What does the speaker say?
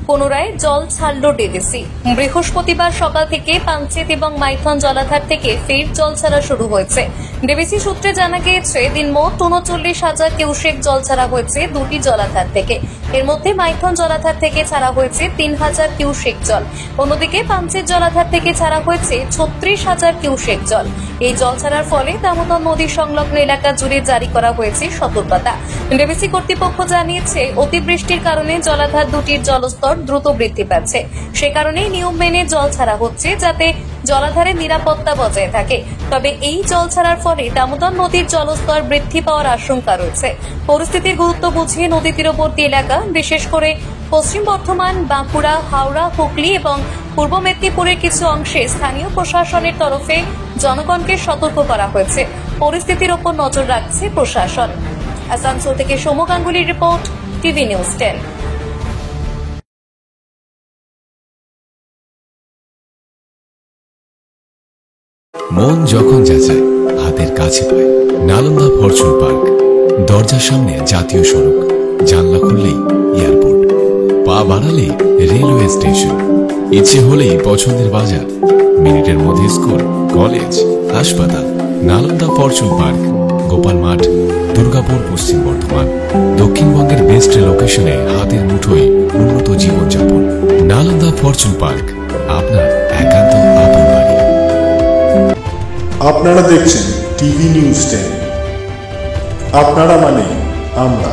পুনরায় জল ছাড়ল ডিভিসি। বৃহস্পতিবার সকাল থেকে পাঞ্চেত এবং মাইথন জলাধার থেকে ফের জল ছাড়া শুরু হয়েছে। ডিভিসি সূত্রে জানা গিয়েছে, দিনমোট ৩৯,০০০ কিউসেক জল ছাড়া হয়েছে দুটি জলাধার থেকে। এর মধ্যে মাইথন জলাধার থেকে ছাড়া হয়েছে ৩,০০০ কিউসেক জল। অন্যদিকে পাঞ্চেত জলাধার থেকে ছাড়া হয়েছে ৩৬,০০০ কিউসেক জল। এই জল ছাড়ার ফলে দামোদর নদীর সংলগ্ন এলাকা জুড়ে জারি করা হয়েছে সতর্কতা। ডিভিসি কর্তৃপক্ষ জানিয়েছে, অতিবৃষ্টির কারণে জলাধার দুটির জলস্তর দ্রুত বৃদ্ধি পাচ্ছে। সে কারণেই নিয়ম মেনে জল ছাড়া হচ্ছে, যাতে জলাধারের নিরাপত্তা বজায় থাকে। তবে এই জল ছাড়ার ফলে দামোদর নদীর জলস্তর বৃদ্ধি পাওয়ার আশঙ্কা রয়েছে। পরিস্থিতির গুরুত্ব বুঝিয়ে নদী তীরবর্তী এলাকা, বিশেষ করে পশ্চিম বর্ধমান, বাঁকুড়া, হাওড়া, হুগলি এবং পূর্ব মেদিনীপুরের কিছু অংশে স্থানীয় প্রশাসনের তরফে জনগণকে সতর্ক করা হয়েছে। পরিস্থিতির ওপর নজর রাখছে প্রশাসন। আসানসোল থেকে সৌম্য গাঙ্গুলির রিপোর্ট, টিভি নিউজ 10। মন যখন যাচায় হাতের কাছে পায় নালন্দা ফরচুন পার্ক। দরজার সামনে জাতীয় সড়ক, জানলা খুললেই এয়ারপোর্ট, পা বাড়ালেই রেলওয়ে স্টেশন, ইচ্ছে হলেই পছন্দের বাজার, মিনিটের মধ্যে স্কুল, কলেজ, হাসপাতাল। নালন্দা ফরচুন পার্ক, গোপাল মাঠ, দুর্গাপুর, পশ্চিম বর্ধমান। দক্ষিণবঙ্গের বেস্ট লোকেশনে হাতের মুঠোয় উন্নত জীবনযাপন। নালন্দা ফরচুন পার্ক, আপনার একান্ত আপন বাড়ি। আপনারা দেখছেন টিভি নিউজ 10। আপনারা মানে আমরা।